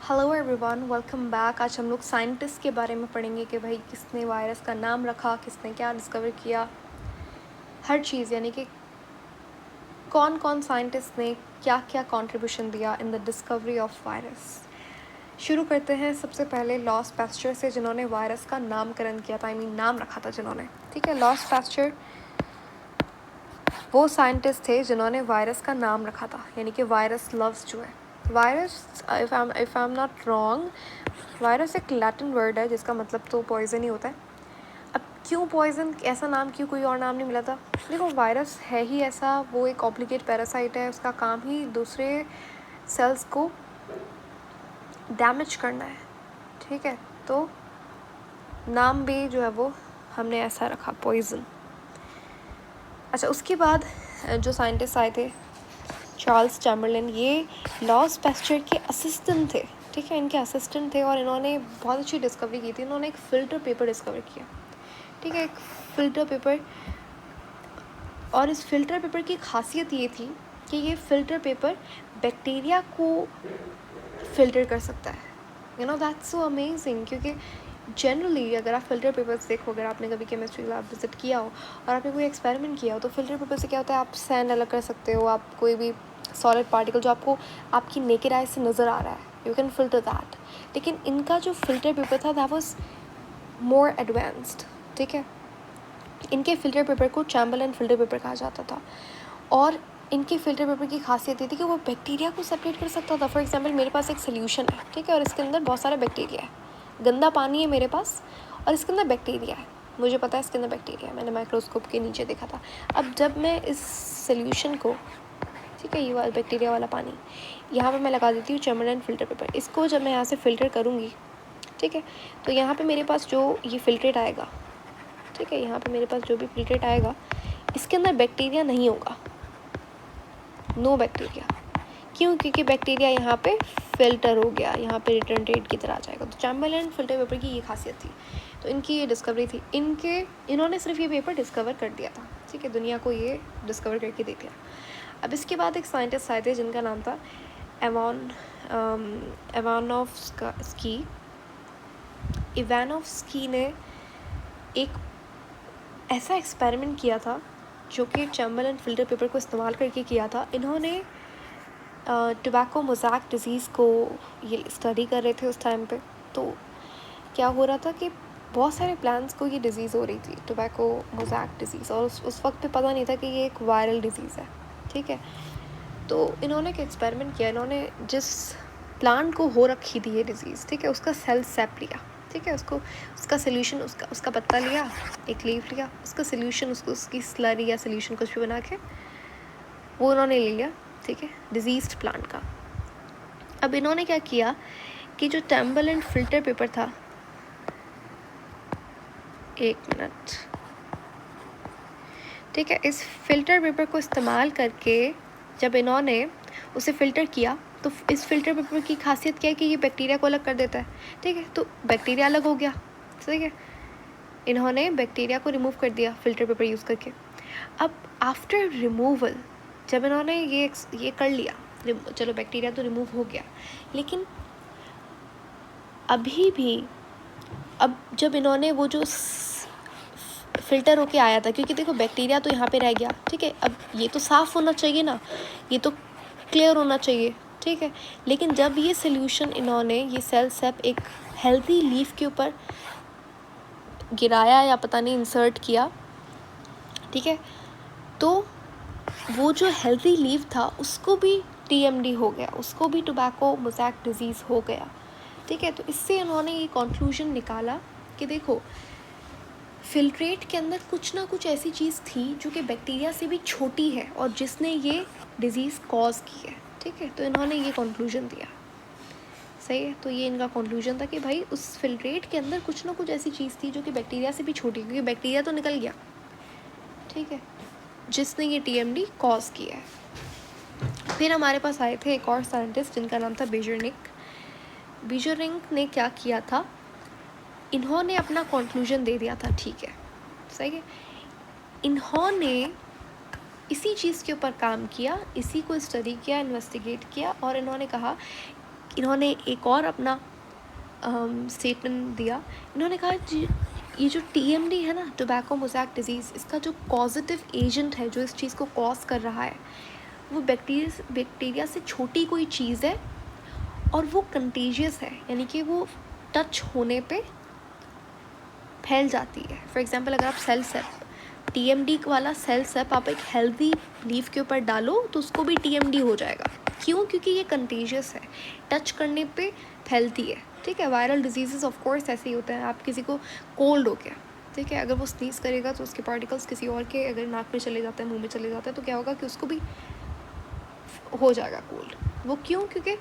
Hello everyone, welcome back. आज हम लोग साइंटिस्ट के बारे में पढ़ेंगे कि भाई किसने वायरस का नाम रखा, किसने क्या डिस्कवर किया, हर चीज़, यानी कि कौन कौन साइंटिस्ट ने क्या क्या कंट्रीब्यूशन दिया in the discovery of virus. शुरू करते हैं सबसे पहले लॉस पैस्चर से, जिन्होंने वायरस का नामकरण किया था, नाम रखा था जिन्होंने। ठीक है, लॉस पैस्चर वो साइंटिस्ट थे जिन्होंने वायरस का नाम रखा था, यानी कि वायरस लव्स जो है। Virus, if I am not wrong, virus एक लैटिन वर्ड है जिसका मतलब तो पॉइजन ही होता है। अब क्यों पॉइजन, ऐसा नाम क्यों, कोई और नाम नहीं मिला था? देखो, वायरस है ही ऐसा, वो एक ऑब्लिगेट पैरासाइट है, उसका काम ही दूसरे सेल्स को डैमेज करना है। ठीक है, तो नाम भी जो है वो हमने ऐसा रखा, पॉइजन। अच्छा, उसके बाद जो साइंटिस्ट आए थे, चार्ल्स चैम्बरलिन, ये लॉस पैस्चर के असिस्टेंट थे। ठीक है, इनके असिस्टेंट थे और इन्होंने बहुत अच्छी डिस्कवरी की थी। इन्होंने एक फ़िल्टर पेपर डिस्कवर किया। ठीक है, एक फ़िल्टर पेपर, और इस फ़िल्टर पेपर की खासियत ये थी कि ये फ़िल्टर पेपर बैक्टीरिया को फ़िल्टर कर सकता है। You know, that's so amazing, क्योंकि जनरली अगर आप फ़िल्टर पेपर्स देखो, अगर आपने कभी केमिस्ट्री लैब विज़िट किया हो और आपने कोई एक्सपेरिमेंट किया हो, तो फ़िल्टर पेपर से क्या होता है, आप सैंड अलग कर सकते हो, आप कोई भी सॉलिड पार्टिकल जो आपको आपकी नेकेड आई से नज़र आ रहा है, यू कैन फ़िल्टर दैट। लेकिन इनका जो फ़िल्टर पेपर था, दैट वाज मोर एडवांस्ड। ठीक है, इनके फ़िल्टर पेपर को चैम्बरलिन फ़िल्टर पेपर कहा जाता था, और इनके फ़िल्टर पेपर की खासियत ये थी कि वो बैक्टीरिया को सेपरेट कर सकता था। फॉर एग्जांपल, मेरे पास एक सोल्यूशन है, ठीक है, और इसके अंदर बहुत सारे बैक्टीरिया है, गंदा पानी है मेरे पास, और इसके अंदर बैक्टीरिया है, मुझे पता है इसके अंदर बैक्टीरिया है, मैंने माइक्रोस्कोप के नीचे देखा था। अब जब मैं इस सोल्यूशन को, ठीक है, ये वाला बैक्टीरिया वाला पानी, यहाँ पर मैं लगा देती हूँ चैम्बरलिन फ़िल्टर पेपर, इसको जब मैं यहाँ से फ़िल्टर करूँगी, ठीक है, तो यहाँ पर मेरे पास जो ये फ़िल्ट्रेट आएगा, ठीक है, यहाँ पे मेरे पास जो भी फ़िल्ट्रेट आएगा, इसके अंदर बैक्टीरिया नहीं होगा, नो बैक्टीरिया। क्यों? क्योंकि बैक्टीरिया यहाँ पे फ़िल्टर हो गया, यहाँ पे रिटर्न रेट की तरह आ जाएगा। तो चैम्बरलिन फ़िल्टर पेपर की ये खासियत थी, तो इनकी ये डिस्कवरी थी। इन्होंने सिर्फ ये पेपर डिस्कवर कर दिया था, ठीक है, दुनिया को ये डिस्कवर करके दे दिया। अब इसके बाद एक साइंटिस्ट आए थे जिनका नाम था इवानोव्स्की ने एक ऐसा एक्सपेरिमेंट किया था जो कि चैम्बरलिन फ़िल्टर पेपर को इस्तेमाल करके किया था। इन्होंने टोबैको मोज़ैक डिज़ीज़ को ये स्टडी कर रहे थे उस टाइम पे। तो क्या हो रहा था कि बहुत सारे प्लांट्स को ये डिज़ीज़ हो रही थी, टोबैको मोज़ैक डिज़ीज़, और उस वक्त पे पता नहीं था कि ये एक वायरल डिज़ीज़ है। ठीक है, तो इन्होंने एक एक्सपेरिमेंट किया। इन्होंने जिस प्लांट को हो रखी थी ये डिज़ीज़, ठीक है, उसका सेल सैप लिया, ठीक है, उसका सोल्यूशन, उसका पत्ता लिया, एक लीफ लिया, उसका सोल्यूशन, उसकी स्लरी या सोल्यूशन कुछ भी बना के वो उन्होंने ले लिया, ठीक है, डिजीज्ड प्लांट का। अब इन्होंने क्या किया कि जो चैम्बरलिन फ़िल्टर पेपर था, एक मिनट, ठीक है, इस फ़िल्टर पेपर को इस्तेमाल करके जब इन्होंने उसे फ़िल्टर किया, तो इस फ़िल्टर पेपर की खासियत क्या है कि ये बैक्टीरिया को अलग कर देता है। ठीक है, तो बैक्टीरिया अलग हो गया, ठीक है, इन्होंने बैक्टीरिया को रिमूव कर दिया फ़िल्टर पेपर यूज़ करके। अब आफ्टर रिमूवल, जब इन्होंने ये कर लिया, चलो बैक्टीरिया तो रिमूव हो गया, लेकिन अभी भी, अब जब इन्होंने वो जो फ़िल्टर होके आया था, क्योंकि देखो बैक्टीरिया तो यहाँ पे रह गया, ठीक है, अब ये तो साफ़ होना चाहिए ना, ये तो क्लियर होना चाहिए, ठीक है, लेकिन जब ये सोल्यूशन इन्होंने, ये सेल सैप एक हेल्दी लीफ के ऊपर गिराया या पता नहीं इंसर्ट किया, ठीक है, तो वो जो हेल्दी लीफ था उसको भी TMD हो गया, उसको भी टोबैको मोज़ैक डिज़ीज़ हो गया। ठीक है, तो इससे इन्होंने ये कंक्लूजन निकाला कि देखो, फ़िल्ट्रेट के अंदर कुछ ना कुछ ऐसी चीज़ थी जो कि बैक्टीरिया से भी छोटी है और जिसने ये डिज़ीज़ कॉज की है। ठीक है, तो इन्होंने ये कंक्लूजन दिया, सही है, तो ये इनका कंक्लूजन था कि भाई उस फ़िल्ट्रेट के अंदर कुछ ना कुछ ऐसी चीज़ थी जो कि बैक्टीरिया से भी छोटी, क्योंकि बैक्टीरिया तो निकल गया, ठीक है, जिसने ये TMD कॉज किया है। फिर हमारे पास आए थे एक और साइंटिस्ट जिनका नाम था बेजरनिक। बेजरनिक ने क्या किया था, इन्होंने अपना कंक्लूजन दे दिया था, ठीक है, सही है, इन्होंने इसी चीज़ के ऊपर काम किया, इसी को स्टडी किया, इन्वेस्टिगेट किया, और इन्होंने कहा इन्होंने एक और अपना स्टेटमेंट दिया। इन्होंने कहा ये जो TMD है ना, टोबैको मोज़ैक डिजीज़, इसका जो पॉजिटिव एजेंट है जो इस चीज़ को कॉज कर रहा है वो बैक्टीरिया से छोटी कोई चीज़ है और वो कंटेजियस है, यानी कि वो टच होने पे फैल जाती है। फॉर एग्जांपल अगर आप सेल सेप TMD वाला सेल सेप आप एक हेल्दी लीफ के ऊपर डालो तो उसको भी TMD हो जाएगा। क्यों? क्योंकि ये कंटेजियस है, टच करने पे फैलती है। ठीक है, वायरल डिजीज़ ऑफ कोर्स ऐसे ही होते हैं। आप किसी को कोल्ड हो गया, ठीक है, अगर वो स्नीज़ करेगा तो उसके पार्टिकल्स किसी और के अगर नाक में चले जाते हैं, मुंह में चले जाते हैं, तो क्या होगा कि उसको भी हो जाएगा कोल्ड। वो क्यों? क्योंकि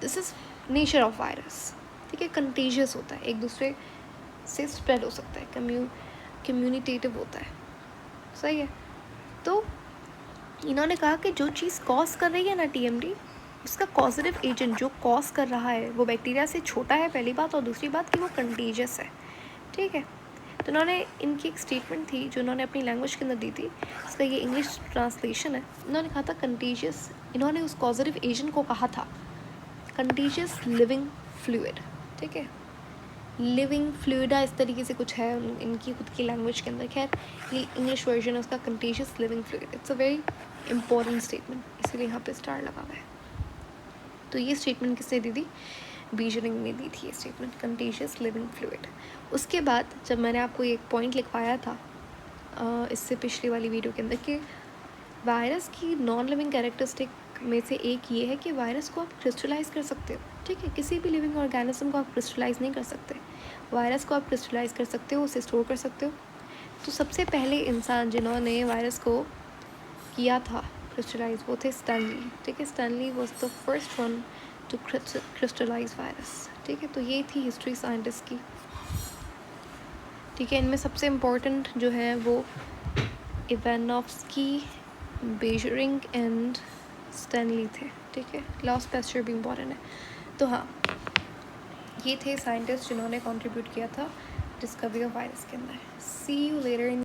this is nature of virus. ठीक है, कंटेजियस होता है, एक दूसरे से स्प्रेड हो सकता है, कम्युनिटेटिव होता है। सही है। तो इन्होंने कहा कि जो चीज़ कॉज कर रही है ना TMD, उसका कॉजेटिव एजेंट जो कॉज कर रहा है वो बैक्टीरिया से छोटा है, पहली बात, और दूसरी बात कि वो कंटेजियस है। ठीक है, तो इन्होंने इनकी एक स्टेटमेंट थी जो इन्होंने अपनी लैंग्वेज के अंदर दी थी, इसका ये इंग्लिश ट्रांसलेशन है। इन्होंने कहा था कंटेजियस, इन्होंने उस कॉजेटिव एजेंट को कहा था कंटेजियस लिविंग फ्लूइड। ठीक है, लिविंग फ्लूइडा इस तरीके से कुछ है इनकी खुद की लैंग्वेज के अंदर। खैर, ये इंग्लिश वर्जन है उसका, contagious living fluid. It's a very important statement, इसीलिए यहाँ पे स्टार लगा हुआ है। तो ये स्टेटमेंट किसने दी थी? बीजरिंग ने दी थी ये स्टेटमेंट, कंटेजियस लिविंग फ्लूइड। उसके बाद जब मैंने आपको एक पॉइंट लिखवाया था इससे पिछली वाली वीडियो के अंदर कि वायरस की नॉन लिविंग कैरेक्टरिस्टिक में से एक ये है कि वायरस को आप क्रिस्टलाइज कर सकते हो। ठीक है, किसी भी लिविंग ऑर्गेनिज्म को आप क्रिस्टलाइज नहीं कर सकते, वायरस को आप क्रिस्टलाइज कर सकते हो, उसे स्टोर कर सकते हो। तो सबसे पहले इंसान जिन्होंने वायरस को किया था क्रिस्टलाइज वो थे स्टैनली। ठीक है, Stanley was the first one to crystallise virus. ठीक है, तो ये थी हिस्ट्री साइंटिस्ट की। ठीक है, इनमें सबसे इम्पोर्टेंट जो है वो इवानोव्स्की, बेजरिंग एंड स्टैनली थे। ठीक है, लॉस पैस्चर भी इम्पॉर्टेंट है। तो हाँ, ये थे साइंटिस्ट जिन्होंने कंट्रीब्यूट किया था डिस्कवरी ऑफ वायरस के अंदर। सी यू लेटर इन